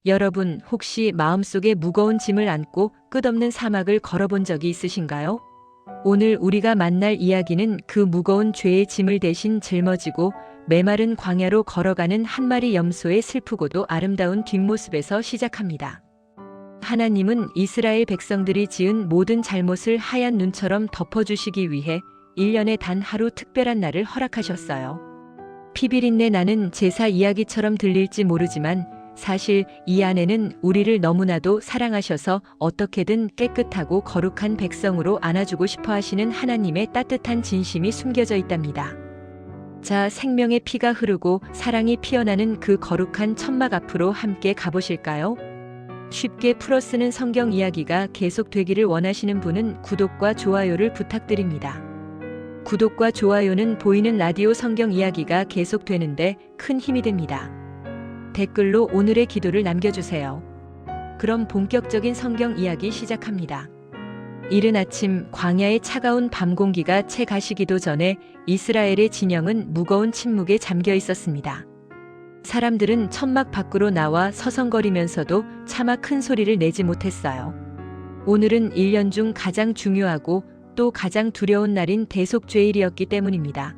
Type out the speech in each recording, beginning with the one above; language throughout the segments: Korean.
여러분, 혹시 마음속에 무거운 짐을 안고 끝없는 사막을 걸어본 적이 있으신가요? 오늘 우리가 만날 이야기는 그 무거운 죄의 짐을 대신 짊어지고 메마른 광야로 걸어가는 한 마리 염소의 슬프고도 아름다운 뒷모습에서 시작합니다. 하나님은 이스라엘 백성들이 지은 모든 잘못을 하얀 눈처럼 덮어주시기 위해 1년에 단 하루 특별한 날을 허락하셨어요. 피비린내 나는 제사 이야기처럼 들릴지 모르지만 사실 이 안에는 우리를 너무나도 사랑하셔서 어떻게든 깨끗하고 거룩한 백성으로 안아주고 싶어 하시는 하나님의 따뜻한 진심이 숨겨져 있답니다. 자, 생명의 피가 흐르고 사랑이 피어나는 그 거룩한 천막 앞으로 함께 가보실까요? 쉽게 풀어쓰는 성경 이야기가 계속되기를 원하시는 분은 구독과 좋아요를 부탁드립니다. 구독과 좋아요는 보이는 라디오 성경 이야기가 계속되는데 큰 힘이 됩니다. 댓글로 오늘의 기도를 남겨주세요. 그럼 본격적인 성경 이야기 시작합니다. 이른 아침 광야의 차가운 밤 공기가 채 가시기도 전에 이스라엘의 진영은 무거운 침묵에 잠겨 있었습니다. 사람들은 천막 밖으로 나와 서성거리면서도 차마 큰 소리를 내지 못했어요. 오늘은 1년 중 가장 중요하고 또 가장 두려운 날인 대속죄일이었기 때문입니다.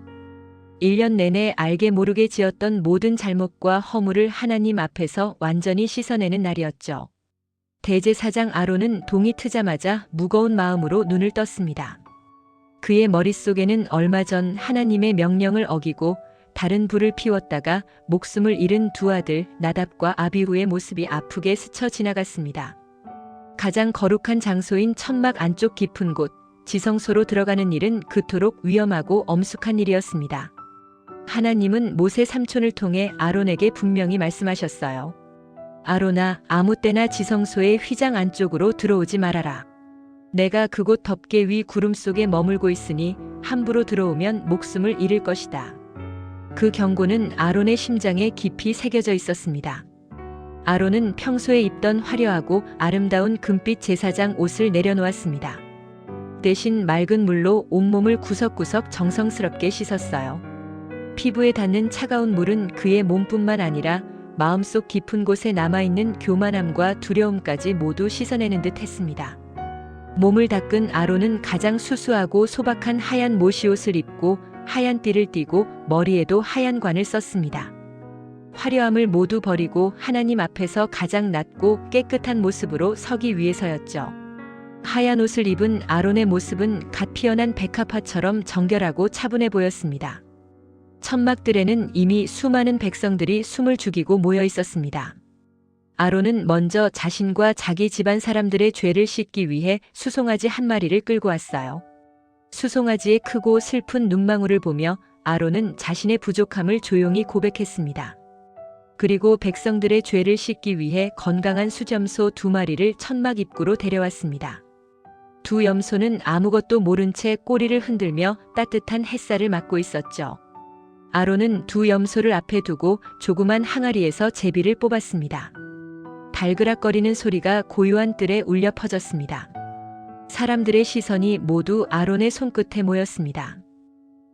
1년 내내 알게 모르게 지었던 모든 잘못과 허물을 하나님 앞에서 완전히 씻어내는 날이었죠. 대제사장 아론은 동이 트자마자 무거운 마음으로 눈을 떴습니다. 그의 머릿속에는 얼마 전 하나님의 명령을 어기고 다른 불을 피웠다가 목숨을 잃은 두 아들 나답과 아비후의 모습이 아프게 스쳐 지나갔습니다. 가장 거룩한 장소인 천막 안쪽 깊은 곳, 지성소로 들어가는 일은 그토록 위험하고 엄숙한 일이었습니다. 하나님은 모세 삼촌을 통해 아론에게 분명히 말씀하셨어요. 아론아, 아무 때나 지성소의 휘장 안쪽으로 들어오지 말아라. 내가 그곳 덮개 위 구름 속에 머물고 있으니 함부로 들어오면 목숨을 잃을 것이다. 그 경고는 아론의 심장에 깊이 새겨져 있었습니다. 아론은 평소에 입던 화려하고 아름다운 금빛 제사장 옷을 내려놓았습니다. 대신 맑은 물로 온몸을 구석구석 정성스럽게 씻었어요. 피부에 닿는 차가운 물은 그의 몸뿐만 아니라 마음속 깊은 곳에 남아있는 교만함과 두려움까지 모두 씻어내는 듯 했습니다. 몸을 닦은 아론은 가장 수수하고 소박한 하얀 모시옷을 입고 하얀 띠를 띠고 머리에도 하얀 관을 썼습니다. 화려함을 모두 버리고 하나님 앞에서 가장 낮고 깨끗한 모습으로 서기 위해서였죠. 하얀 옷을 입은 아론의 모습은 갓 피어난 백합화처럼 정결하고 차분해 보였습니다. 천막들에는 이미 수많은 백성들이 숨을 죽이고 모여 있었습니다. 아론은 먼저 자신과 자기 집안 사람들의 죄를 씻기 위해 수송아지 한 마리를 끌고 왔어요. 수송아지의 크고 슬픈 눈망울을 보며 아론은 자신의 부족함을 조용히 고백했습니다. 그리고 백성들의 죄를 씻기 위해 건강한 수점소 2마리를 천막 입구로 데려왔습니다. 두 염소는 아무것도 모른 채 꼬리를 흔들며 따뜻한 햇살을 맞고 있었죠. 아론은 두 염소를 앞에 두고 조그만 항아리에서 제비를 뽑았습니다. 달그락거리는 소리가 고요한 뜰에 울려 퍼졌습니다. 사람들의 시선이 모두 아론의 손끝에 모였습니다.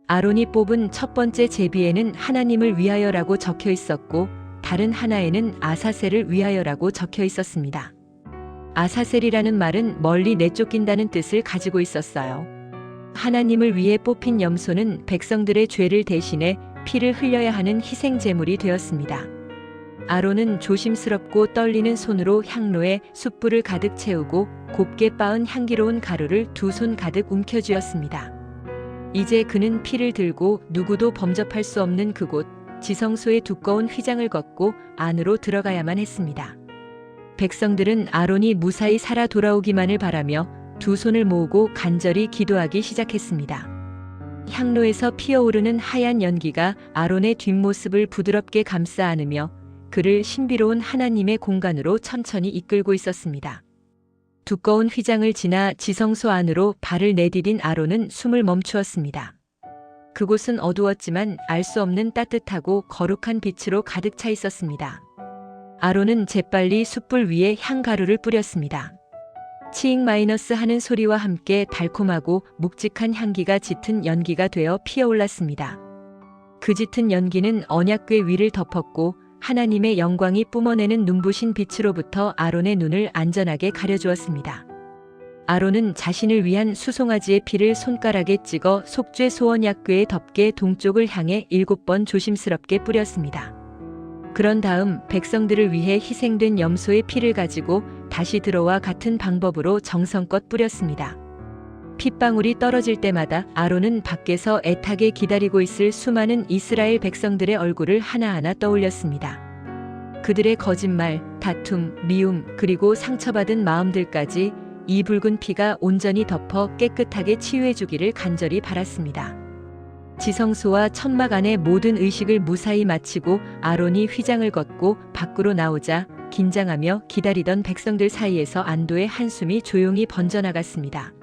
아론이 뽑은 첫 번째 제비에는 하나님을 위하여라고 적혀 있었고 다른 하나에는 아사셀을 위하여라고 적혀 있었습니다. 아사셀이라는 말은 멀리 내쫓긴다는 뜻을 가지고 있었어요. 하나님을 위해 뽑힌 염소는 백성들의 죄를 대신해 피를 흘려야 하는 희생 제물이 되었습니다. 아론은 조심스럽고 떨리는 손으로 향로에 숯불을 가득 채우고 곱게 빻은 향기로운 가루를 2손 가득 움켜쥐었습니다. 이제 그는 피를 들고 누구도 범접할 수 없는 그곳 지성소의 두꺼운 휘장을 걷고 안으로 들어가야만 했습니다. 백성들은 아론이 무사히 살아 돌아오기만을 바라며 두 손을 모으고 간절히 기도하기 시작했습니다. 향로에서 피어오르는 하얀 연기가 아론의 뒷모습을 부드럽게 감싸 안으며 그를 신비로운 하나님의 공간으로 천천히 이끌고 있었습니다. 두꺼운 휘장을 지나 지성소 안으로 발을 내디딘 아론은 숨을 멈추었습니다. 그곳은 어두웠지만 알 수 없는 따뜻하고 거룩한 빛으로 가득 차 있었습니다. 아론은 재빨리 숯불 위에 향가루를 뿌렸습니다. 치익 마이너스 하는 소리와 함께 달콤하고 묵직한 향기가 짙은 연기가 되어 피어올랐습니다. 그 짙은 연기는 언약궤 위를 덮었고 하나님의 영광이 뿜어내는 눈부신 빛으로부터 아론의 눈을 안전하게 가려주었습니다. 아론은 자신을 위한 수송아지의 피를 손가락에 찍어 속죄 소원 약궤의 덮개 동쪽을 향해 7번 조심스럽게 뿌렸습니다. 그런 다음 백성들을 위해 희생된 염소의 피를 가지고 다시 들어와 같은 방법으로 정성껏 뿌렸습니다. 핏방울이 떨어질 때마다 아론은 밖에서 애타게 기다리고 있을 수많은 이스라엘 백성들의 얼굴을 하나하나 떠올렸습니다. 그들의 거짓말, 다툼, 미움, 그리고 상처받은 마음들까지 이 붉은 피가 온전히 덮어 깨끗하게 치유해 주기를 간절히 바랐습니다. 지성소와 천막 안의 모든 의식을 무사히 마치고 아론이 휘장을 걷고 밖으로 나오자 긴장하며 기다리던 백성들 사이에서 안도의 한숨이 조용히 번져나갔습니다.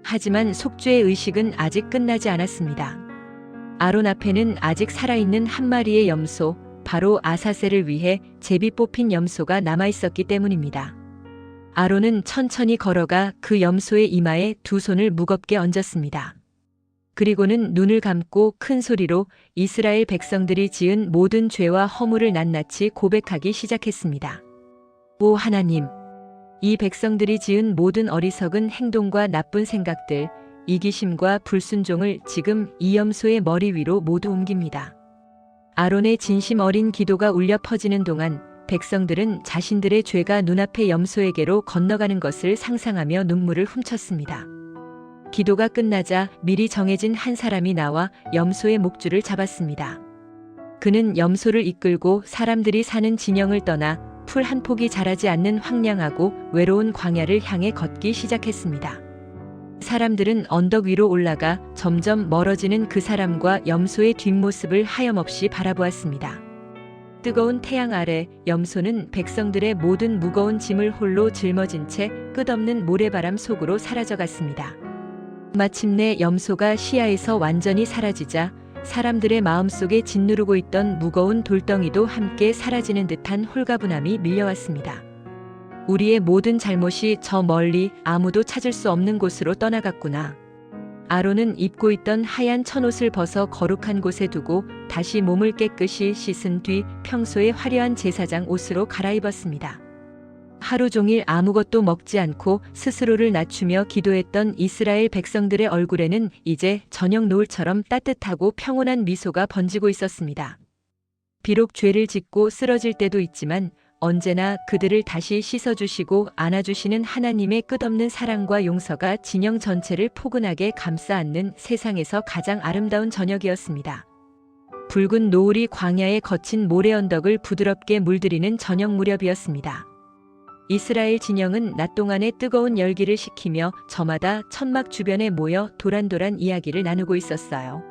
하지만 속죄의 의식은 아직 끝나지 않았습니다. 아론 앞에는 아직 살아있는 한 마리의 염소, 바로 아사셀을 위해 제비 뽑힌 염소가 남아있었기 때문입니다. 아론은 천천히 걸어가 그 염소의 이마에 두 손을 무겁게 얹었습니다. 그리고는 눈을 감고 큰 소리로 이스라엘 백성들이 지은 모든 죄와 허물을 낱낱이 고백하기 시작했습니다. 오 하나님, 이 백성들이 지은 모든 어리석은 행동과 나쁜 생각들, 이기심과 불순종을 지금 이 염소의 머리 위로 모두 옮깁니다. 아론의 진심 어린 기도가 울려 퍼지는 동안 백성들은 자신들의 죄가 눈앞의 염소에게로 건너가는 것을 상상하며 눈물을 훔쳤습니다. 기도가 끝나자 미리 정해진 한 사람이 나와 염소의 목줄을 잡았습니다. 그는 염소를 이끌고 사람들이 사는 진영을 떠나 풀 한 폭이 자라지 않는 황량하고 외로운 광야를 향해 걷기 시작했습니다. 사람들은 언덕 위로 올라가 점점 멀어지는 그 사람과 염소의 뒷모습을 하염없이 바라보았습니다. 뜨거운 태양 아래 염소는 백성들의 모든 무거운 짐을 홀로 짊어진 채 끝없는 모래바람 속으로 사라져갔습니다. 마침내 염소가 시야에서 완전히 사라지자 사람들의 마음속에 짓누르고 있던 무거운 돌덩이도 함께 사라지는 듯한 홀가분함이 밀려왔습니다. 우리의 모든 잘못이 저 멀리 아무도 찾을 수 없는 곳으로 떠나갔구나. 아론은 입고 있던 하얀 천옷을 벗어 거룩한 곳에 두고 다시 몸을 깨끗이 씻은 뒤 평소의 화려한 제사장 옷으로 갈아입었습니다. 하루 종일 아무것도 먹지 않고 스스로를 낮추며 기도했던 이스라엘 백성들의 얼굴에는 이제 저녁 노을처럼 따뜻하고 평온한 미소가 번지고 있었습니다. 비록 죄를 짓고 쓰러질 때도 있지만 언제나 그들을 다시 씻어주시고 안아주시는 하나님의 끝없는 사랑과 용서가 진영 전체를 포근하게 감싸 안는 세상에서 가장 아름다운 저녁이었습니다. 붉은 노을이 광야의 거친 모래 언덕을 부드럽게 물들이는 저녁 무렵이었습니다. 이스라엘 진영은 낮 동안의 뜨거운 열기를 식히며 저마다 천막 주변에 모여 도란도란 이야기를 나누고 있었어요.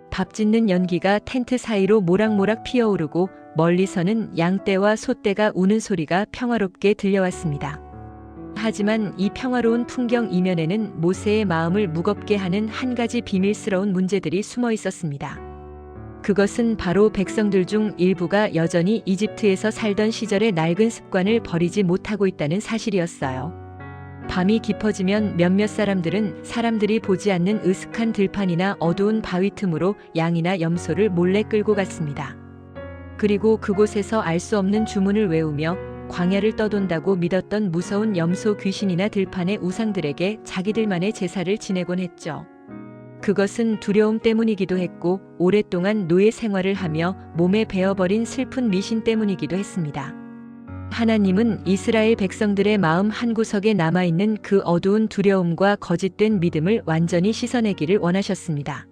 밥 짓는 연기가 텐트 사이로 모락모락 피어오르고 멀리서는 양떼와 소떼가 우는 소리가 평화롭게 들려왔습니다. 하지만 이 평화로운 풍경 이면에는 모세의 마음을 무겁게 하는 한 가지 비밀스러운 문제들이 숨어 있었습니다. 그것은 바로 백성들 중 일부가 여전히 이집트에서 살던 시절의 낡은 습관을 버리지 못하고 있다는 사실이었어요. 밤이 깊어지면 몇몇 사람들은 사람들이 보지 않는 으슥한 들판이나 어두운 바위 틈으로 양이나 염소를 몰래 끌고 갔습니다. 그리고 그곳에서 알 수 없는 주문을 외우며 광야를 떠돈다고 믿었던 무서운 염소 귀신이나 들판의 우상들에게 자기들만의 제사를 지내곤 했죠. 그것은 두려움 때문이기도 했고 오랫동안 노예 생활을 하며 몸에 배어버린 슬픈 미신 때문이기도 했습니다. 하나님은 이스라엘 백성들의 마음 한구석에 남아있는 그 어두운 두려움과 거짓된 믿음을 완전히 씻어내기를 원하셨습니다.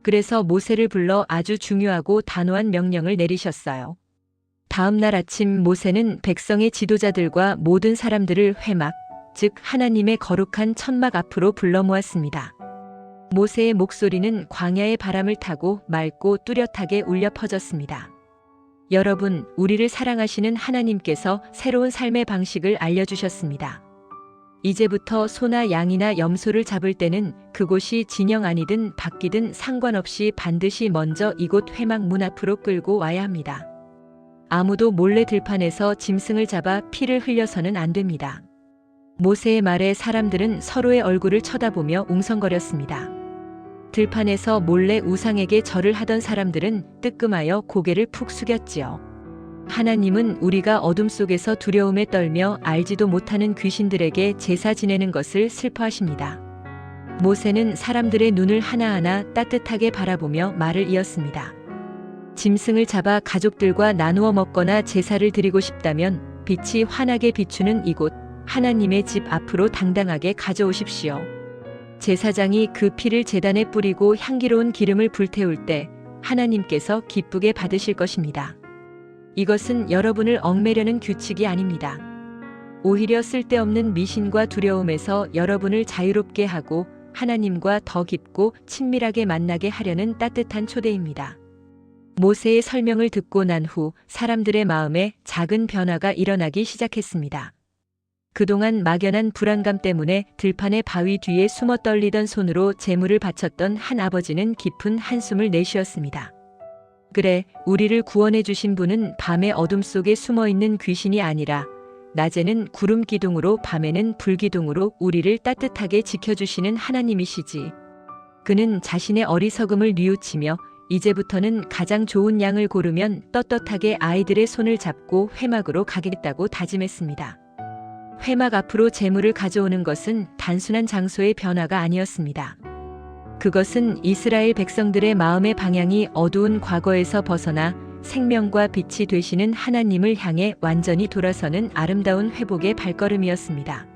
그래서 모세를 불러 아주 중요하고 단호한 명령을 내리셨어요. 다음 날 아침 모세는 백성의 지도자들과 모든 사람들을 회막, 즉 하나님의 거룩한 천막 앞으로 불러 모았습니다. 모세의 목소리는 광야의 바람을 타고 맑고 뚜렷하게 울려 퍼졌습니다. 여러분, 우리를 사랑하시는 하나님께서 새로운 삶의 방식을 알려주셨습니다. 이제부터 소나 양이나 염소를 잡을 때는 그곳이 진영 안이든 밖이든 상관없이 반드시 먼저 이곳 회막 문 앞으로 끌고 와야 합니다. 아무도 몰래 들판에서 짐승을 잡아 피를 흘려서는 안 됩니다. 모세의 말에 사람들은 서로의 얼굴을 쳐다보며 웅성거렸습니다. 들판에서 몰래 우상에게 절을 하던 사람들은 뜨끔하여 고개를 푹 숙였지요. 하나님은 우리가 어둠 속에서 두려움에 떨며 알지도 못하는 귀신들에게 제사 지내는 것을 슬퍼하십니다. 모세는 사람들의 눈을 하나하나 따뜻하게 바라보며 말을 이었습니다. 짐승을 잡아 가족들과 나누어 먹거나 제사를 드리고 싶다면 빛이 환하게 비추는 이곳 하나님의 집 앞으로 당당하게 가져오십시오. 제사장이 그 피를 제단에 뿌리고 향기로운 기름을 불태울 때 하나님께서 기쁘게 받으실 것입니다. 이것은 여러분을 얽매려는 규칙이 아닙니다. 오히려 쓸데없는 미신과 두려움에서 여러분을 자유롭게 하고 하나님과 더 깊고 친밀하게 만나게 하려는 따뜻한 초대입니다. 모세의 설명을 듣고 난 후 사람들의 마음에 작은 변화가 일어나기 시작했습니다. 그동안 막연한 불안감 때문에 들판의 바위 뒤에 숨어 떨리던 손으로 제물을 바쳤던 한 아버지는 깊은 한숨을 내쉬었습니다. 그래, 우리를 구원해 주신 분은 밤의 어둠 속에 숨어 있는 귀신이 아니라 낮에는 구름 기둥으로 밤에는 불 기둥으로 우리를 따뜻하게 지켜주시는 하나님이시지. 그는 자신의 어리석음을 뉘우치며 이제부터는 가장 좋은 양을 고르면 떳떳하게 아이들의 손을 잡고 회막으로 가겠다고 다짐했습니다. 회막 앞으로 제물을 가져오는 것은 단순한 장소의 변화가 아니었습니다. 그것은 이스라엘 백성들의 마음의 방향이 어두운 과거에서 벗어나 생명과 빛이 되시는 하나님을 향해 완전히 돌아서는 아름다운 회복의 발걸음이었습니다.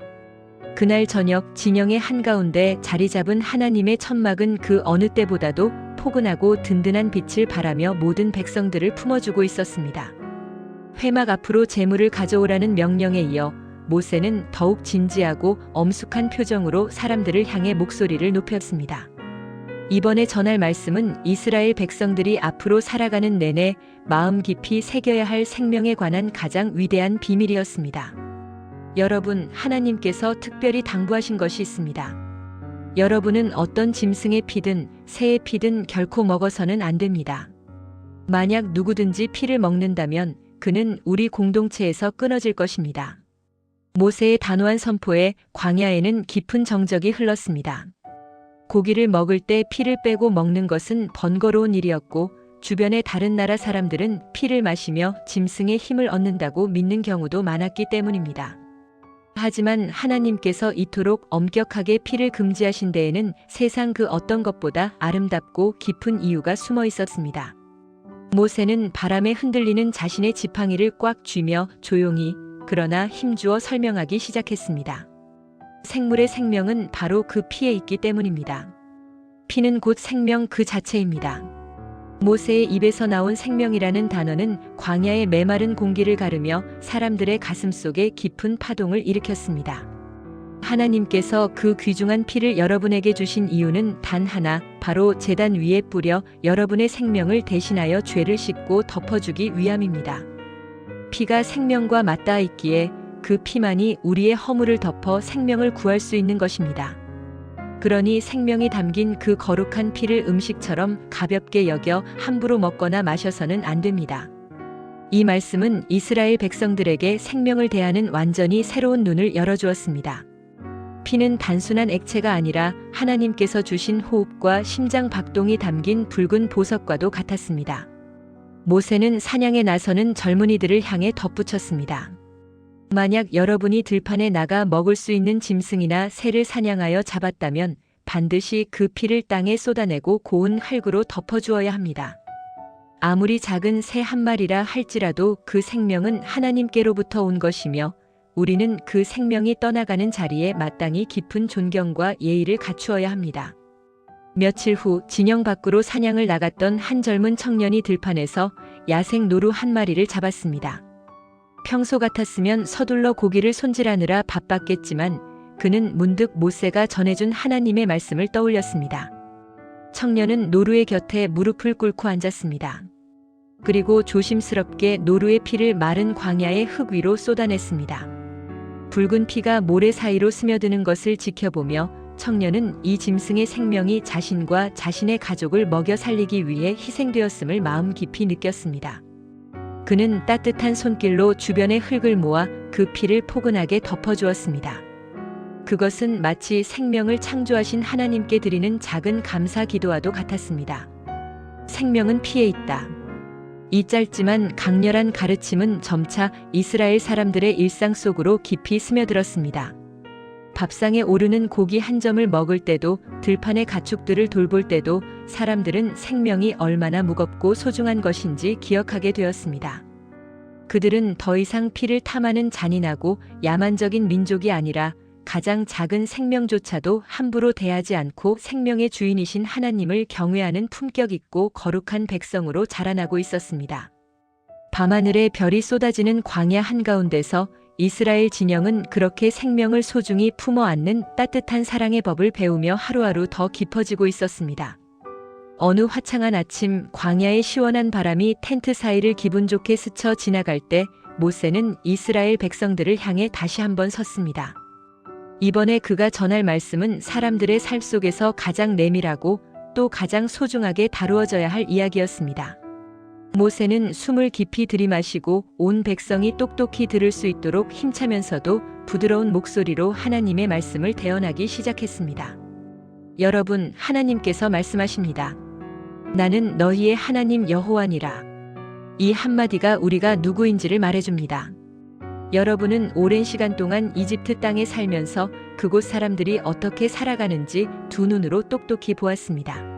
그날 저녁 진영의 한가운데 자리 잡은 하나님의 천막은 그 어느 때보다도 포근하고 든든한 빛을 발하며 모든 백성들을 품어주고 있었습니다. 회막 앞으로 제물을 가져오라는 명령에 이어 모세는 더욱 진지하고 엄숙한 표정으로 사람들을 향해 목소리를 높였습니다. 이번에 전할 말씀은 이스라엘 백성들이 앞으로 살아가는 내내 마음 깊이 새겨야 할 생명에 관한 가장 위대한 비밀이었습니다. 여러분, 하나님께서 특별히 당부하신 것이 있습니다. 여러분은 어떤 짐승의 피든 새의 피든 결코 먹어서는 안 됩니다. 만약 누구든지 피를 먹는다면 그는 우리 공동체에서 끊어질 것입니다. 모세의 단호한 선포에 광야에는 깊은 정적이 흘렀습니다. 고기를 먹을 때 피를 빼고 먹는 것은 번거로운 일이었고 주변의 다른 나라 사람들은 피를 마시며 짐승의 힘을 얻는다고 믿는 경우도 많았기 때문입니다. 하지만 하나님께서 이토록 엄격하게 피를 금지하신 데에는 세상 그 어떤 것보다 아름답고 깊은 이유가 숨어 있었습니다. 모세는 바람에 흔들리는 자신의 지팡이를 꽉 쥐며 조용히 그러나 힘주어 설명하기 시작했습니다. 생물의 생명은 바로 그 피에 있기 때문입니다. 피는 곧 생명 그 자체입니다. 모세의 입에서 나온 생명이라는 단어는 광야의 메마른 공기를 가르며 사람들의 가슴 속에 깊은 파동을 일으켰습니다. 하나님께서 그 귀중한 피를 여러분에게 주신 이유는 단 하나, 바로 제단 위에 뿌려 여러분의 생명을 대신하여 죄를 씻고 덮어주기 위함입니다. 피가 생명과 맞닿아 있기에 그 피만이 우리의 허물을 덮어 생명을 구할 수 있는 것입니다. 그러니 생명이 담긴 그 거룩한 피를 음식처럼 가볍게 여겨 함부로 먹거나 마셔서는 안 됩니다. 이 말씀은 이스라엘 백성들에게 생명을 대하는 완전히 새로운 눈을 열어주었습니다. 피는 단순한 액체가 아니라 하나님께서 주신 호흡과 심장 박동이 담긴 붉은 보석과도 같았습니다. 모세는 사냥에 나서는 젊은이들을 향해 덧붙였습니다. 만약 여러분이 들판에 나가 먹을 수 있는 짐승이나 새를 사냥하여 잡았다면 반드시 그 피를 땅에 쏟아내고 고운 활구로 덮어주어야 합니다. 아무리 작은 새 한 마리라 할지라도 그 생명은 하나님께로부터 온 것이며 우리는 그 생명이 떠나가는 자리에 마땅히 깊은 존경과 예의를 갖추어야 합니다. 며칠 후 진영 밖으로 사냥을 나갔던 한 젊은 청년이 들판에서 야생 노루 한 마리를 잡았습니다. 평소 같았으면 서둘러 고기를 손질하느라 바빴겠지만 그는 문득 모세가 전해준 하나님의 말씀을 떠올렸습니다. 청년은 노루의 곁에 무릎을 꿇고 앉았습니다. 그리고 조심스럽게 노루의 피를 마른 광야의 흙 위로 쏟아냈습니다. 붉은 피가 모래 사이로 스며드는 것을 지켜보며 청년은 이 짐승의 생명이 자신과 자신의 가족을 먹여 살리기 위해 희생되었음을 마음 깊이 느꼈습니다. 그는 따뜻한 손길로 주변의 흙을 모아 그 피를 포근하게 덮어주었습니다. 그것은 마치 생명을 창조하신 하나님께 드리는 작은 감사 기도와도 같았습니다. 생명은 피에 있다. 이 짧지만 강렬한 가르침은 점차 이스라엘 사람들의 일상 속으로 깊이 스며들었습니다. 밥상에 오르는 고기 한 점을 먹을 때도, 들판의 가축들을 돌볼 때도 사람들은 생명이 얼마나 무겁고 소중한 것인지 기억하게 되었습니다. 그들은 더 이상 피를 탐하는 잔인하고 야만적인 민족이 아니라 가장 작은 생명조차도 함부로 대하지 않고 생명의 주인이신 하나님을 경외하는 품격 있고 거룩한 백성으로 자라나고 있었습니다. 밤하늘에 별이 쏟아지는 광야 한가운데서 이스라엘 진영은 그렇게 생명을 소중히 품어 안는 따뜻한 사랑의 법을 배우며 하루하루 더 깊어지고 있었습니다. 어느 화창한 아침, 광야의 시원한 바람이 텐트 사이를 기분 좋게 스쳐 지나갈 때 모세는 이스라엘 백성들을 향해 다시 한번 섰습니다. 이번에 그가 전할 말씀은 사람들의 삶 속에서 가장 내밀하고 또 가장 소중하게 다루어져야 할 이야기였습니다. 모세는 숨을 깊이 들이마시고 온 백성이 똑똑히 들을 수 있도록 힘차면서도 부드러운 목소리로 하나님의 말씀을 대언하기 시작했습니다. 여러분, 하나님께서 말씀하십니다. 나는 너희의 하나님 여호와니라. 이 한마디가 우리가 누구인지를 말해줍니다. 여러분은 오랜 시간 동안 이집트 땅에 살면서 그곳 사람들이 어떻게 살아가는지 두 눈으로 똑똑히 보았습니다.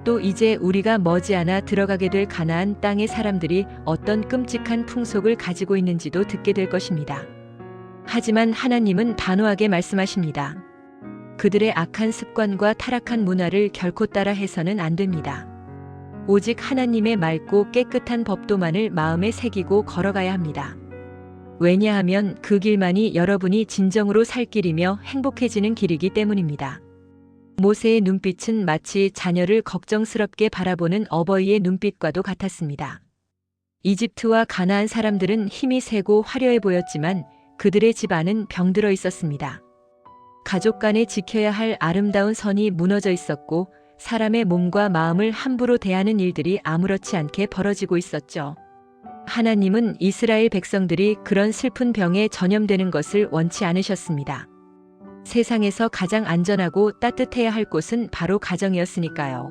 또 이제 우리가 머지않아 들어가게 될 가나안 땅의 사람들이 어떤 끔찍한 풍속을 가지고 있는지도 듣게 될 것입니다. 하지만 하나님은 단호하게 말씀하십니다. 그들의 악한 습관과 타락한 문화를 결코 따라 해서는 안 됩니다. 오직 하나님의 맑고 깨끗한 법도만을 마음에 새기고 걸어가야 합니다. 왜냐하면 그 길만이 여러분이 진정으로 살 길이며 행복해지는 길이기 때문입니다. 모세의 눈빛은 마치 자녀를 걱정스럽게 바라보는 어버이의 눈빛과도 같았습니다. 이집트와 가나안 사람들은 힘이 세고 화려해 보였지만 그들의 집안은 병들어 있었습니다. 가족 간에 지켜야 할 아름다운 선이 무너져 있었고 사람의 몸과 마음을 함부로 대하는 일들이 아무렇지 않게 벌어지고 있었죠. 하나님은 이스라엘 백성들이 그런 슬픈 병에 전염되는 것을 원치 않으셨습니다. 세상에서 가장 안전하고 따뜻해야 할 곳은 바로 가정이었으니까요.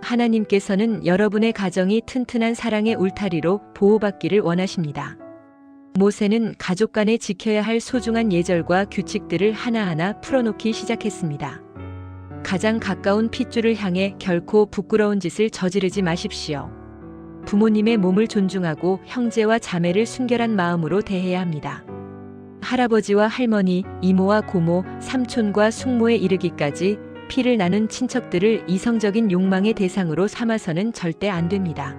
하나님께서는 여러분의 가정이 튼튼한 사랑의 울타리로 보호받기를 원하십니다. 모세는 가족 간에 지켜야 할 소중한 예절과 규칙들을 하나하나 풀어놓기 시작했습니다. 가장 가까운 핏줄을 향해 결코 부끄러운 짓을 저지르지 마십시오. 부모님의 몸을 존중하고 형제와 자매를 순결한 마음으로 대해야 합니다. 할아버지와 할머니, 이모와 고모, 삼촌과 숙모에 이르기까지 피를 나눈 친척들을 이성적인 욕망의 대상으로 삼아서는 절대 안 됩니다.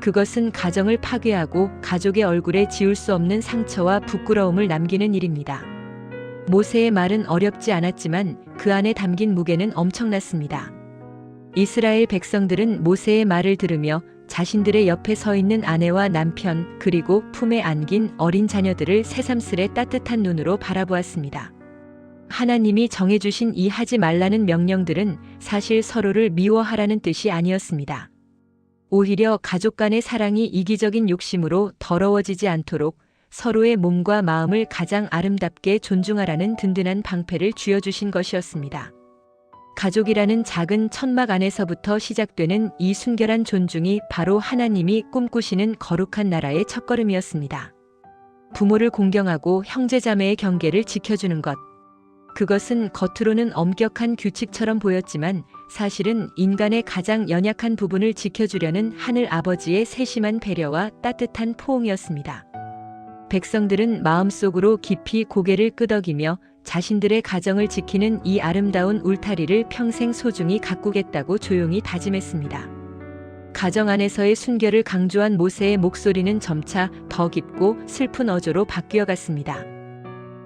그것은 가정을 파괴하고 가족의 얼굴에 지울 수 없는 상처와 부끄러움을 남기는 일입니다. 모세의 말은 어렵지 않았지만 그 안에 담긴 무게는 엄청났습니다. 이스라엘 백성들은 모세의 말을 들으며 자신들의 옆에 서 있는 아내와 남편 그리고 품에 안긴 어린 자녀들을 새삼스레 따뜻한 눈으로 바라보았습니다. 하나님이 정해주신 이 하지 말라는 명령들은 사실 서로를 미워하라는 뜻이 아니었습니다. 오히려 가족 간의 사랑이 이기적인 욕심으로 더러워지지 않도록 서로의 몸과 마음을 가장 아름답게 존중하라는 든든한 방패를 쥐어주신 것이었습니다. 가족이라는 작은 천막 안에서부터 시작되는 이 순결한 존중이 바로 하나님이 꿈꾸시는 거룩한 나라의 첫걸음이었습니다. 부모를 공경하고 형제자매의 경계를 지켜주는 것. 그것은 겉으로는 엄격한 규칙처럼 보였지만 사실은 인간의 가장 연약한 부분을 지켜주려는 하늘 아버지의 세심한 배려와 따뜻한 포옹이었습니다. 백성들은 마음속으로 깊이 고개를 끄덕이며 자신들의 가정을 지키는 이 아름다운 울타리를 평생 소중히 가꾸겠다고 조용히 다짐했습니다. 가정 안에서의 순결을 강조한 모세의 목소리는 점차 더 깊고 슬픈 어조로 바뀌어 갔습니다.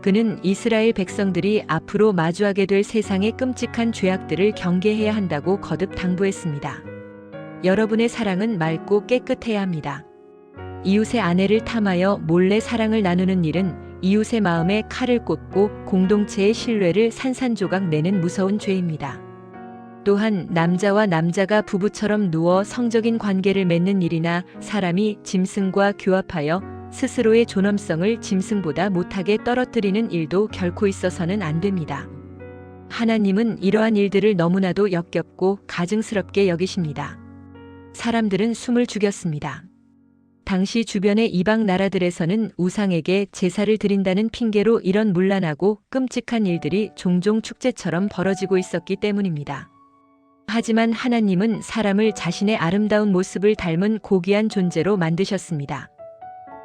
그는 이스라엘 백성들이 앞으로 마주하게 될 세상의 끔찍한 죄악들을 경계해야 한다고 거듭 당부했습니다. 여러분의 사랑은 맑고 깨끗해야 합니다. 이웃의 아내를 탐하여 몰래 사랑을 나누는 일은 이웃의 마음에 칼을 꽂고 공동체의 신뢰를 산산조각 내는 무서운 죄입니다. 또한 남자와 남자가 부부처럼 누워 성적인 관계를 맺는 일이나 사람이 짐승과 교합하여 스스로의 존엄성을 짐승보다 못하게 떨어뜨리는 일도 결코 있어서는 안 됩니다. 하나님은 이러한 일들을 너무나도 역겹고 가증스럽게 여기십니다. 사람들은 숨을 죽였습니다. 당시 주변의 이방 나라들에서는 우상에게 제사를 드린다는 핑계로 이런 문란하고 끔찍한 일들이 종종 축제처럼 벌어지고 있었기 때문입니다. 하지만 하나님은 사람을 자신의 아름다운 모습을 닮은 고귀한 존재로 만드셨습니다.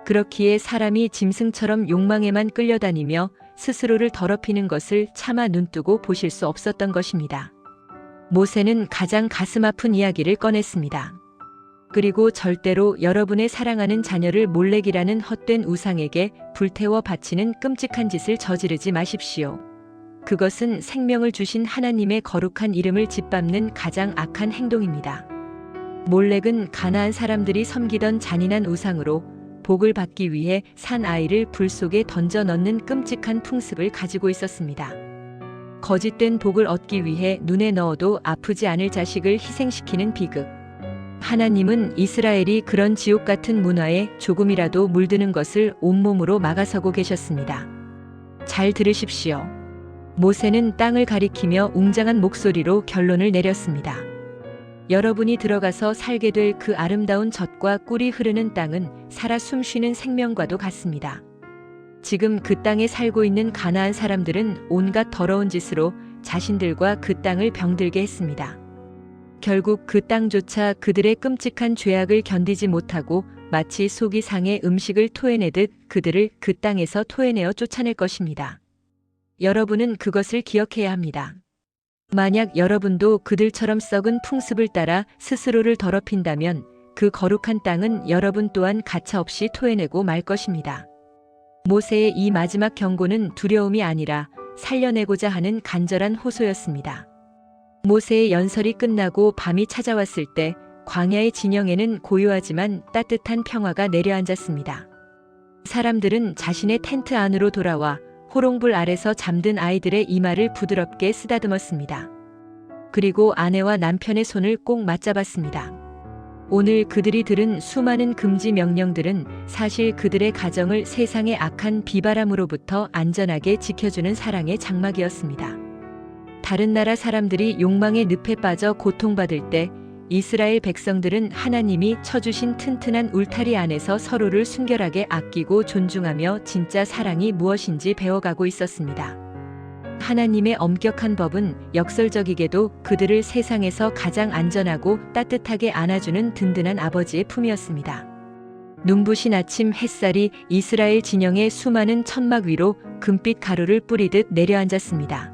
그렇기에 사람이 짐승처럼 욕망에만 끌려다니며 스스로를 더럽히는 것을 차마 눈뜨고 보실 수 없었던 것입니다. 모세는 가장 가슴 아픈 이야기를 꺼냈습니다. 그리고 절대로 여러분의 사랑하는 자녀를 몰렉이라는 헛된 우상에게 불태워 바치는 끔찍한 짓을 저지르지 마십시오. 그것은 생명을 주신 하나님의 거룩한 이름을 짓밟는 가장 악한 행동입니다. 몰렉은 가나안 사람들이 섬기던 잔인한 우상으로 복을 받기 위해 산 아이를 불 속에 던져 넣는 끔찍한 풍습을 가지고 있었습니다. 거짓된 복을 얻기 위해 눈에 넣어도 아프지 않을 자식을 희생시키는 비극. 하나님은 이스라엘이 그런 지옥 같은 문화에 조금이라도 물드는 것을 온몸으로 막아서고 계셨습니다. 잘 들으십시오. 모세는 땅을 가리키며 웅장한 목소리로 결론을 내렸습니다. 여러분이 들어가서 살게 될 그 아름다운 젖과 꿀이 흐르는 땅은 살아 숨쉬는 생명과도 같습니다. 지금 그 땅에 살고 있는 가나안 사람들은 온갖 더러운 짓으로 자신들과 그 땅을 병들게 했습니다. 결국 그 땅조차 그들의 끔찍한 죄악을 견디지 못하고 마치 속이 상해 음식을 토해내듯 그들을 그 땅에서 토해내어 쫓아낼 것입니다. 여러분은 그것을 기억해야 합니다. 만약 여러분도 그들처럼 썩은 풍습을 따라 스스로를 더럽힌다면 그 거룩한 땅은 여러분 또한 가차없이 토해내고 말 것입니다. 모세의 이 마지막 경고는 두려움이 아니라 살려내고자 하는 간절한 호소였습니다. 모세의 연설이 끝나고 밤이 찾아왔을 때 광야의 진영에는 고요하지만 따뜻한 평화가 내려앉았습니다. 사람들은 자신의 텐트 안으로 돌아와 호롱불 아래서 잠든 아이들의 이마를 부드럽게 쓰다듬었습니다. 그리고 아내와 남편의 손을 꼭 맞잡았습니다. 오늘 그들이 들은 수많은 금지 명령들은 사실 그들의 가정을 세상의 악한 비바람으로부터 안전하게 지켜주는 사랑의 장막이었습니다. 다른 나라 사람들이 욕망의 늪에 빠져 고통받을 때 이스라엘 백성들은 하나님이 쳐주신 튼튼한 울타리 안에서 서로를 순결하게 아끼고 존중하며 진짜 사랑이 무엇인지 배워가고 있었습니다. 하나님의 엄격한 법은 역설적이게도 그들을 세상에서 가장 안전하고 따뜻하게 안아주는 든든한 아버지의 품이었습니다. 눈부신 아침 햇살이 이스라엘 진영의 수많은 천막 위로 금빛 가루를 뿌리듯 내려앉았습니다.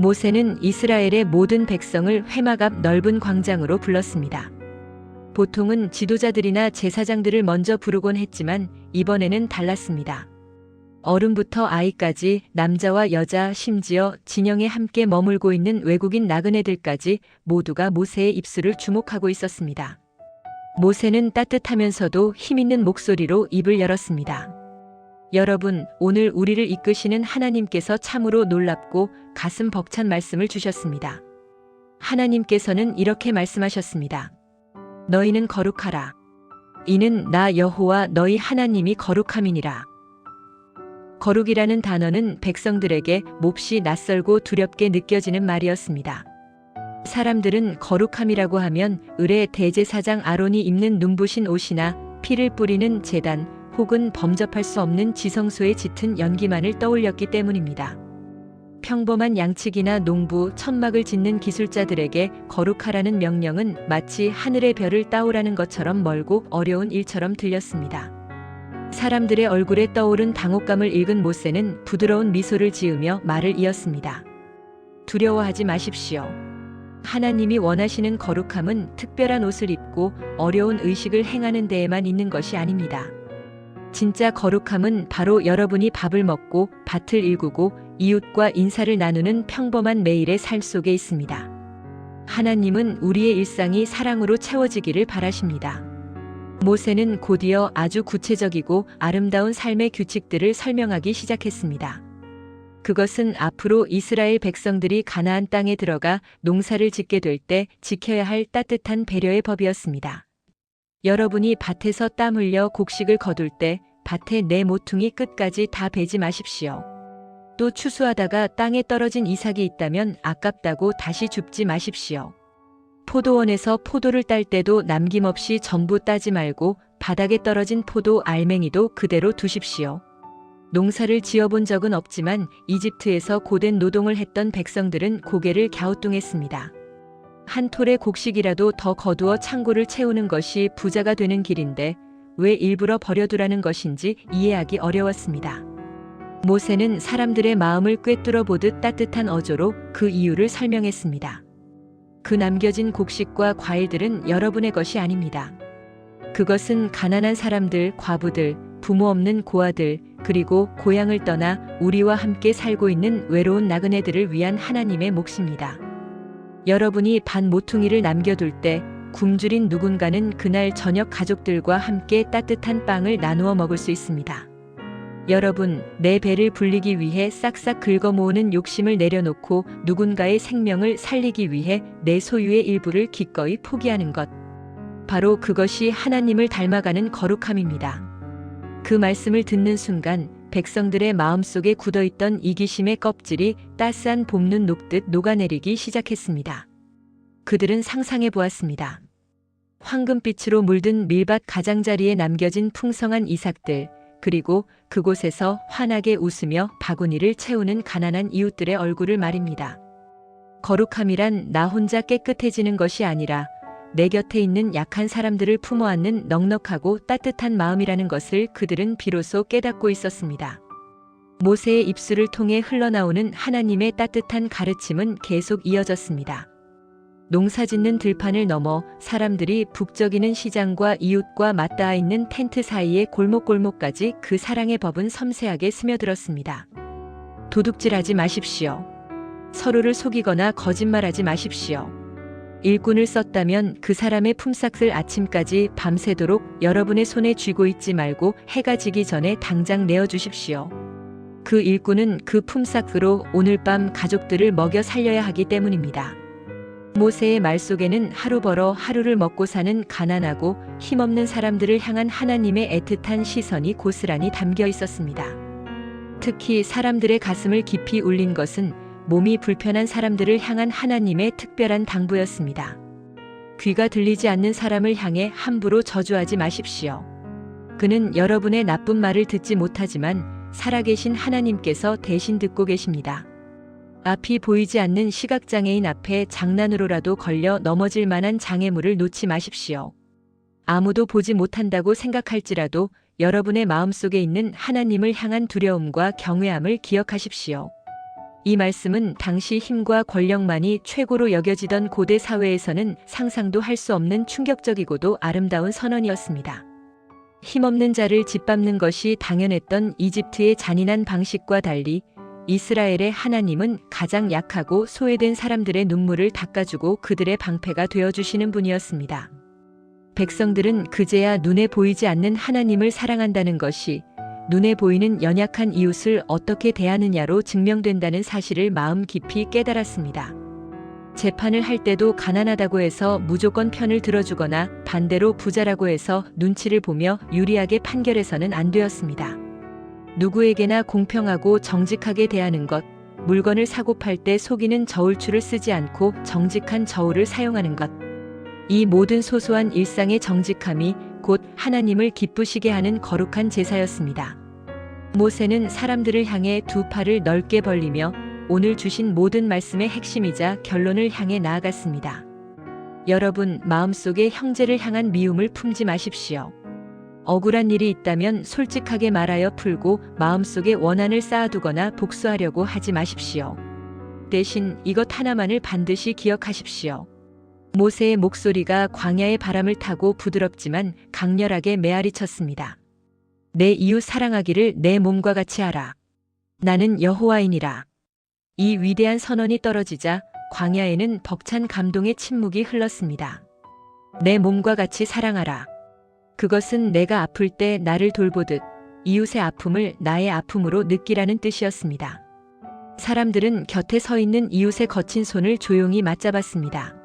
모세는 이스라엘의 모든 백성을 회막 앞 넓은 광장으로 불렀습니다. 보통은 지도자들이나 제사장들을 먼저 부르곤 했지만 이번에는 달랐습니다. 어른부터 아이까지 남자와 여자 심지어 진영에 함께 머물고 있는 외국인 나그네들까지 모두가 모세의 입술을 주목하고 있었습니다. 모세는 따뜻하면서도 힘있는 목소리로 입을 열었습니다. 여러분, 오늘 우리를 이끄시는 하나님께서 참으로 놀랍고 가슴 벅찬 말씀을 주셨습니다. 하나님께서는 이렇게 말씀하셨습니다. 너희는 거룩하라. 이는 나 여호와 너희 하나님이 거룩함이니라. 거룩이라는 단어는 백성들에게 몹시 낯설고 두렵게 느껴지는 말이었습니다. 사람들은 거룩함이라고 하면 을의 대제사장 아론이 입는 눈부신 옷이나 피를 뿌리는 제단 혹은 범접할 수 없는 지성소에 짙은 연기만을 떠올렸기 때문입니다. 평범한 양치기나 농부, 천막을 짓는 기술자들에게 거룩하라는 명령은 마치 하늘의 별을 따오라는 것처럼 멀고 어려운 일처럼 들렸습니다. 사람들의 얼굴에 떠오른 당혹감을 읽은 모세는 부드러운 미소를 지으며 말을 이었습니다. 두려워하지 마십시오. 하나님이 원하시는 거룩함은 특별한 옷을 입고 어려운 의식을 행하는 데에만 있는 것이 아닙니다. 진짜 거룩함은 바로 여러분이 밥을 먹고 밭을 일구고 이웃과 인사를 나누는 평범한 매일의 삶 속에 있습니다. 하나님은 우리의 일상이 사랑으로 채워지기를 바라십니다. 모세는 곧이어 아주 구체적이고 아름다운 삶의 규칙들을 설명하기 시작했습니다. 그것은 앞으로 이스라엘 백성들이 가나안 땅에 들어가 농사를 짓게 될 때 지켜야 할 따뜻한 배려의 법이었습니다. 여러분이 밭에서 땀 흘려 곡식을 거둘 때 밭의 내 모퉁이 끝까지 다 베지 마십시오. 또 추수하다가 땅에 떨어진 이삭이 있다면 아깝다고 다시 줍지 마십시오. 포도원에서 포도를 딸 때도 남김없이 전부 따지 말고 바닥에 떨어진 포도 알맹이도 그대로 두십시오. 농사를 지어본 적은 없지만 이집트에서 고된 노동을 했던 백성들은 고개를 갸우뚱했습니다. 한 톨의 곡식이라도 더 거두어 창고를 채우는 것이 부자가 되는 길인데 왜 일부러 버려두라는 것인지 이해하기 어려웠습니다. 모세는 사람들의 마음을 꿰뚫어 보듯 따뜻한 어조로 그 이유를 설명했습니다. 그 남겨진 곡식과 과일들은 여러분의 것이 아닙니다. 그것은 가난한 사람들, 과부들, 부모 없는 고아들, 그리고 고향을 떠나 우리와 함께 살고 있는 외로운 나그네들을 위한 하나님의 몫입니다. 여러분이 반 모퉁이를 남겨둘 때 굶주린 누군가는 그날 저녁 가족들과 함께 따뜻한 빵을 나누어 먹을 수 있습니다. 여러분, 내 배를 불리기 위해 싹싹 긁어 모으는 욕심을 내려놓고 누군가의 생명을 살리기 위해 내 소유의 일부를 기꺼이 포기하는 것. 바로 그것이 하나님을 닮아가는 거룩함입니다. 그 말씀을 듣는 순간 백성들의 마음속에 굳어있던 이기심의 껍질이 따스한 봄눈 녹듯 녹아내리기 시작했습니다. 그들은 상상해 보았습니다. 황금빛으로 물든 밀밭 가장자리에 남겨진 풍성한 이삭들, 그리고 그곳에서 환하게 웃으며 바구니를 채우는 가난한 이웃들의 얼굴을 말입니다. 거룩함이란 나 혼자 깨끗해지는 것이 아니라 내 곁에 있는 약한 사람들을 품어 안는 넉넉하고 따뜻한 마음이라는 것을 그들은 비로소 깨닫고 있었습니다. 모세의 입술을 통해 흘러나오는 하나님의 따뜻한 가르침은 계속 이어졌습니다. 농사짓는 들판을 넘어 사람들이 북적이는 시장과 이웃과 맞닿아 있는 텐트 사이의 골목골목까지 그 사랑의 법은 섬세하게 스며들었습니다. 도둑질하지 마십시오. 서로를 속이거나 거짓말하지 마십시오. 일꾼을 썼다면 그 사람의 품삯을 아침까지 밤새도록 여러분의 손에 쥐고 있지 말고 해가 지기 전에 당장 내어주십시오. 그 일꾼은 그 품삯으로 오늘 밤 가족들을 먹여 살려야 하기 때문입니다. 모세의 말 속에는 하루 벌어 하루를 먹고 사는 가난하고 힘없는 사람들을 향한 하나님의 애틋한 시선이 고스란히 담겨 있었습니다. 특히 사람들의 가슴을 깊이 울린 것은 몸이 불편한 사람들을 향한 하나님의 특별한 당부였습니다. 귀가 들리지 않는 사람을 향해 함부로 저주하지 마십시오. 그는 여러분의 나쁜 말을 듣지 못하지만 살아계신 하나님께서 대신 듣고 계십니다. 앞이 보이지 않는 시각장애인 앞에 장난으로라도 걸려 넘어질 만한 장애물을 놓지 마십시오. 아무도 보지 못한다고 생각할지라도 여러분의 마음속에 있는 하나님을 향한 두려움과 경외함을 기억하십시오. 이 말씀은 당시 힘과 권력만이 최고로 여겨지던 고대 사회에서는 상상도 할 수 없는 충격적이고도 아름다운 선언이었습니다. 힘없는 자를 짓밟는 것이 당연했던 이집트의 잔인한 방식과 달리 이스라엘의 하나님은 가장 약하고 소외된 사람들의 눈물을 닦아주고 그들의 방패가 되어주시는 분이었습니다. 백성들은 그제야 눈에 보이지 않는 하나님을 사랑한다는 것이 눈에 보이는 연약한 이웃을 어떻게 대하느냐로 증명된다는 사실을 마음 깊이 깨달았습니다. 재판을 할 때도 가난하다고 해서 무조건 편을 들어주거나 반대로 부자라고 해서 눈치를 보며 유리하게 판결해서는 안 되었습니다. 누구에게나 공평하고 정직하게 대하는 것, 물건을 사고 팔 때 속이는 저울추를 쓰지 않고 정직한 저울을 사용하는 것. 이 모든 소소한 일상의 정직함이 곧 하나님을 기쁘시게 하는 거룩한 제사였습니다. 모세는 사람들을 향해 두 팔을 넓게 벌리며 오늘 주신 모든 말씀의 핵심이자 결론을 향해 나아갔습니다. 여러분, 마음속에 형제를 향한 미움을 품지 마십시오. 억울한 일이 있다면 솔직하게 말하여 풀고 마음속에 원한을 쌓아두거나 복수하려고 하지 마십시오. 대신 이것 하나만을 반드시 기억하십시오. 모세의 목소리가 광야의 바람을 타고 부드럽지만 강렬하게 메아리쳤습니다. 내 이웃 사랑하기를 내 몸과 같이 하라. 나는 여호와이니라. 이 위대한 선언이 떨어지자 광야에는 벅찬 감동의 침묵이 흘렀습니다. 내 몸과 같이 사랑하라. 그것은 내가 아플 때 나를 돌보듯 이웃의 아픔을 나의 아픔으로 느끼라는 뜻이었습니다. 사람들은 곁에 서 있는 이웃의 거친 손을 조용히 맞잡았습니다.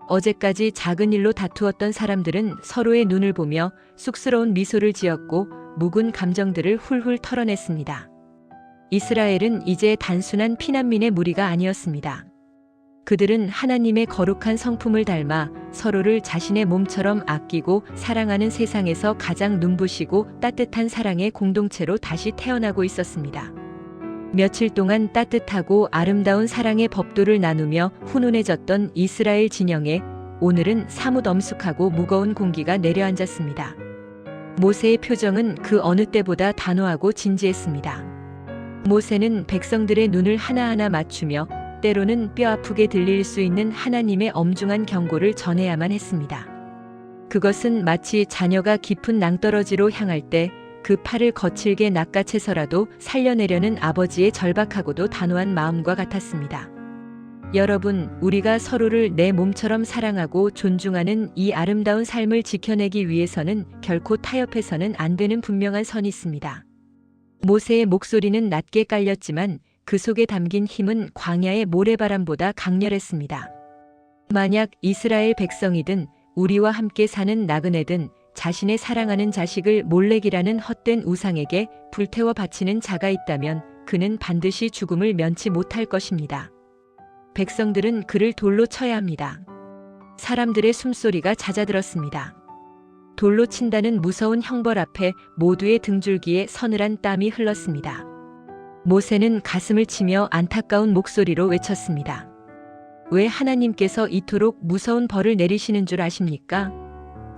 어제까지 작은 일로 다투었던 사람들은 서로의 눈을 보며 쑥스러운 미소를 지었고 묵은 감정들을 훌훌 털어냈습니다. 이스라엘은 이제 단순한 피난민의 무리가 아니었습니다. 그들은 하나님의 거룩한 성품을 닮아 서로를 자신의 몸처럼 아끼고 사랑하는 세상에서 가장 눈부시고 따뜻한 사랑의 공동체로 다시 태어나고 있었습니다. 며칠 동안 따뜻하고 아름다운 사랑의 법도를 나누며 훈훈해졌던 이스라엘 진영에 오늘은 사뭇 엄숙하고 무거운 공기가 내려앉았습니다. 모세의 표정은 그 어느 때보다 단호하고 진지했습니다. 모세는 백성들의 눈을 하나하나 맞추며 때로는 뼈아프게 들릴 수 있는 하나님의 엄중한 경고를 전해야만 했습니다. 그것은 마치 자녀가 깊은 낭떠러지로 향할 때 그 팔을 거칠게 낚아채서라도 살려내려는 아버지의 절박하고도 단호한 마음과 같았습니다. 여러분, 우리가 서로를 내 몸처럼 사랑하고 존중하는 이 아름다운 삶을 지켜내기 위해서는 결코 타협해서는 안 되는 분명한 선이 있습니다. 모세의 목소리는 낮게 깔렸지만 그 속에 담긴 힘은 광야의 모래바람보다 강렬했습니다. 만약 이스라엘 백성이든 우리와 함께 사는 나그네든 자신의 사랑하는 자식을 몰렉이라는 헛된 우상에게 불태워 바치는 자가 있다면 그는 반드시 죽음을 면치 못할 것입니다. 백성들은 그를 돌로 쳐야 합니다. 사람들의 숨소리가 잦아들었습니다. 돌로 친다는 무서운 형벌 앞에 모두의 등줄기에 서늘한 땀이 흘렀습니다. 모세는 가슴을 치며 안타까운 목소리로 외쳤습니다. 왜 하나님께서 이토록 무서운 벌을 내리시는 줄 아십니까?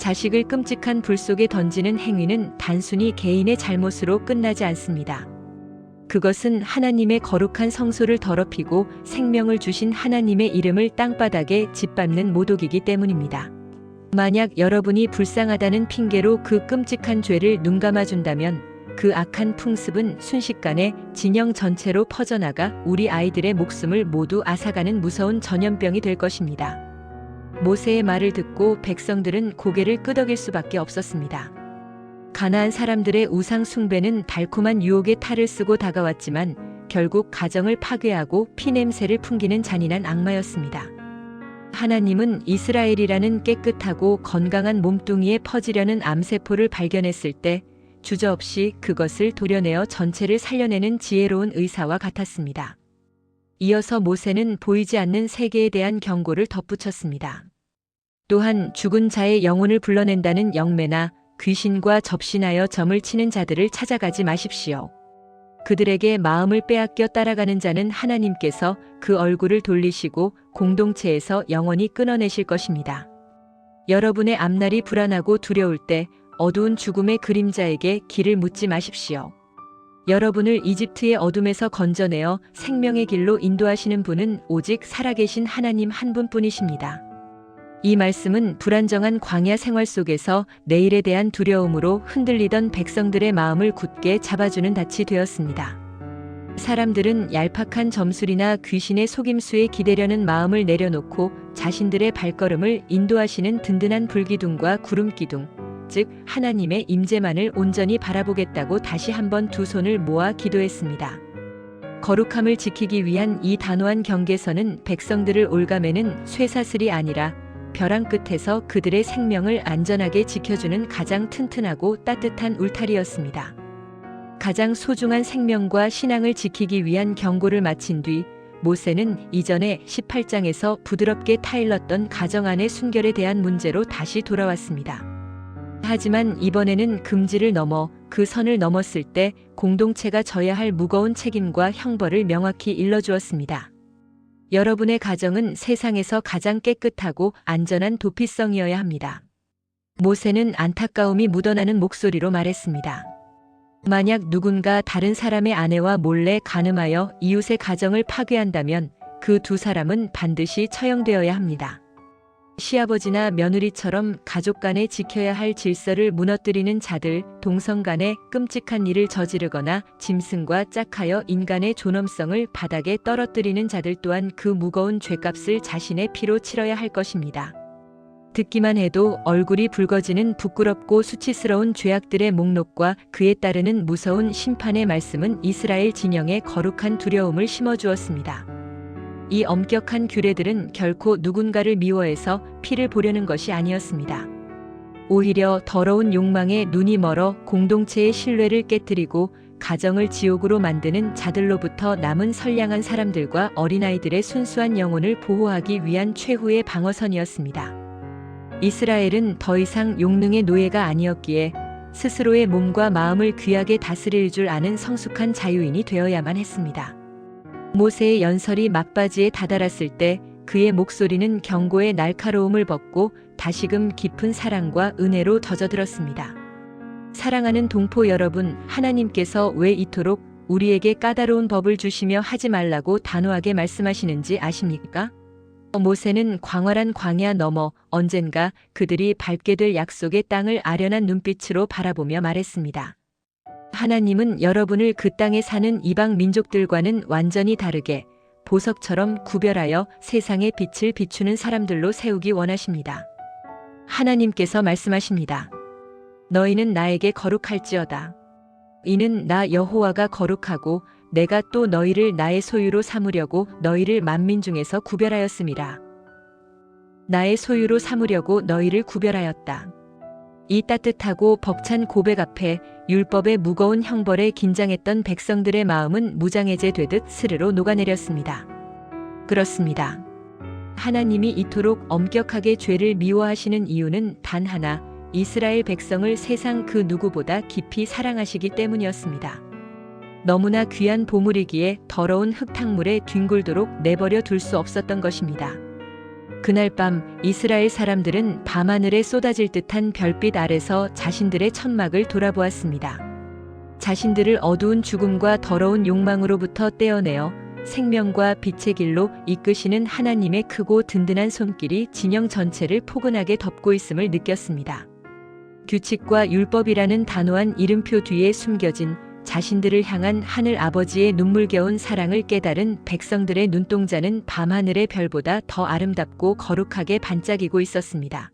자식을 끔찍한 불 속에 던지는 행위는 단순히 개인의 잘못으로 끝나지 않습니다. 그것은 하나님의 거룩한 성소를 더럽히고 생명을 주신 하나님의 이름을 땅바닥에 짓밟는 모독이기 때문입니다. 만약 여러분이 불쌍하다는 핑계로 그 끔찍한 죄를 눈감아준다면 그 악한 풍습은 순식간에 진영 전체로 퍼져나가 우리 아이들의 목숨을 모두 앗아가는 무서운 전염병이 될 것입니다. 모세의 말을 듣고 백성들은 고개를 끄덕일 수밖에 없었습니다. 가나안 사람들의 우상 숭배는 달콤한 유혹의 탈을 쓰고 다가왔지만 결국 가정을 파괴하고 피냄새를 풍기는 잔인한 악마였습니다. 하나님은 이스라엘이라는 깨끗하고 건강한 몸뚱이에 퍼지려는 암세포를 발견했을 때 주저없이 그것을 도려내어 전체를 살려내는 지혜로운 의사와 같았습니다. 이어서 모세는 보이지 않는 세계에 대한 경고를 덧붙였습니다. 또한 죽은 자의 영혼을 불러낸다는 영매나 귀신과 접신하여 점을 치는 자들을 찾아가지 마십시오. 그들에게 마음을 빼앗겨 따라가는 자는 하나님께서 그 얼굴을 돌리시고 공동체에서 영원히 끊어내실 것입니다. 여러분의 앞날이 불안하고 두려울 때 어두운 죽음의 그림자에게 길을 묻지 마십시오. 여러분을 이집트의 어둠에서 건져내어 생명의 길로 인도하시는 분은 오직 살아계신 하나님 한 분뿐이십니다. 이 말씀은 불안정한 광야 생활 속에서 내일에 대한 두려움으로 흔들리던 백성들의 마음을 굳게 잡아주는 닻이 되었습니다. 사람들은 얄팍한 점술이나 귀신의 속임수에 기대려는 마음을 내려놓고 자신들의 발걸음을 인도하시는 든든한 불기둥과 구름기둥, 즉 하나님의 임재만을 온전히 바라보겠다고 다시 한번 두 손을 모아 기도했습니다. 거룩함을 지키기 위한 이 단호한 경계선은 백성들을 올가매는 쇠사슬이 아니라 벼랑 끝에서 그들의 생명을 안전하게 지켜주는 가장 튼튼하고 따뜻한 울타리였습니다. 가장 소중한 생명과 신앙을 지키기 위한 경고를 마친 뒤 모세는 이전에 18장에서 부드럽게 타일렀던 가정 안의 순결에 대한 문제로 다시 돌아왔습니다. 하지만 이번에는 금지를 넘어 그 선을 넘었을 때 공동체가 져야 할 무거운 책임과 형벌을 명확히 일러주었습니다. 여러분의 가정은 세상에서 가장 깨끗하고 안전한 도피성이어야 합니다. 모세는 안타까움이 묻어나는 목소리로 말했습니다. 만약 누군가 다른 사람의 아내와 몰래 간음하여 이웃의 가정을 파괴한다면 그 두 사람은 반드시 처형되어야 합니다. 시아버지나 며느리처럼 가족 간에 지켜야 할 질서를 무너뜨리는 자들, 동성 간에 끔찍한 일을 저지르거나 짐승과 짝하여 인간의 존엄성을 바닥에 떨어뜨리는 자들 또한 그 무거운 죄값을 자신의 피로 치러야 할 것입니다. 듣기만 해도 얼굴이 붉어지는 부끄럽고 수치스러운 죄악들의 목록과 그에 따르는 무서운 심판의 말씀은 이스라엘 진영에 거룩한 두려움을 심어주었습니다. 이 엄격한 규례들은 결코 누군가를 미워해서 피를 보려는 것이 아니었습니다. 오히려 더러운 욕망에 눈이 멀어 공동체의 신뢰를 깨뜨리고 가정을 지옥으로 만드는 자들로부터 남은 선량한 사람들과 어린아이들의 순수한 영혼을 보호하기 위한 최후의 방어선이었습니다. 이스라엘은 더 이상 용능의 노예가 아니었기에 스스로의 몸과 마음을 귀하게 다스릴 줄 아는 성숙한 자유인이 되어야만 했습니다. 모세의 연설이 막바지에 다다랐을 때 그의 목소리는 경고의 날카로움을 벗고 다시금 깊은 사랑과 은혜로 젖어들었습니다. 사랑하는 동포 여러분, 하나님께서 왜 이토록 우리에게 까다로운 법을 주시며 하지 말라고 단호하게 말씀하시는지 아십니까? 모세는 광활한 광야 너머 언젠가 그들이 밟게 될 약속의 땅을 아련한 눈빛으로 바라보며 말했습니다. 하나님은 여러분을 그 땅에 사는 이방 민족들과는 완전히 다르게 보석처럼 구별하여 세상의 빛을 비추는 사람들로 세우기 원하십니다. 하나님께서 말씀하십니다. 너희는 나에게 거룩할지어다. 이는 나 여호와가 거룩하고 내가 또 너희를 나의 소유로 삼으려고 너희를 만민 중에서 구별하였음이라. 나의 소유로 삼으려고 너희를 구별하였다. 이 따뜻하고 벅찬 고백 앞에 율법의 무거운 형벌에 긴장했던 백성들의 마음은 무장해제되듯 스르르 녹아내렸습니다. 그렇습니다. 하나님이 이토록 엄격하게 죄를 미워하시는 이유는 단 하나, 이스라엘 백성을 세상 그 누구보다 깊이 사랑하시기 때문이었습니다. 너무나 귀한 보물이기에 더러운 흙탕물에 뒹굴도록 내버려 둘 수 없었던 것입니다. 그날 밤 이스라엘 사람들은 밤하늘에 쏟아질 듯한 별빛 아래서 자신들의 천막을 돌아보았습니다. 자신들을 어두운 죽음과 더러운 욕망으로부터 떼어내어 생명과 빛의 길로 이끄시는 하나님의 크고 든든한 손길이 진영 전체를 포근하게 덮고 있음을 느꼈습니다. 규칙과 율법이라는 단호한 이름표 뒤에 숨겨진 자신들을 향한 하늘 아버지의 눈물겨운 사랑을 깨달은 백성들의 눈동자는 밤하늘의 별보다 더 아름답고 거룩하게 반짝이고 있었습니다.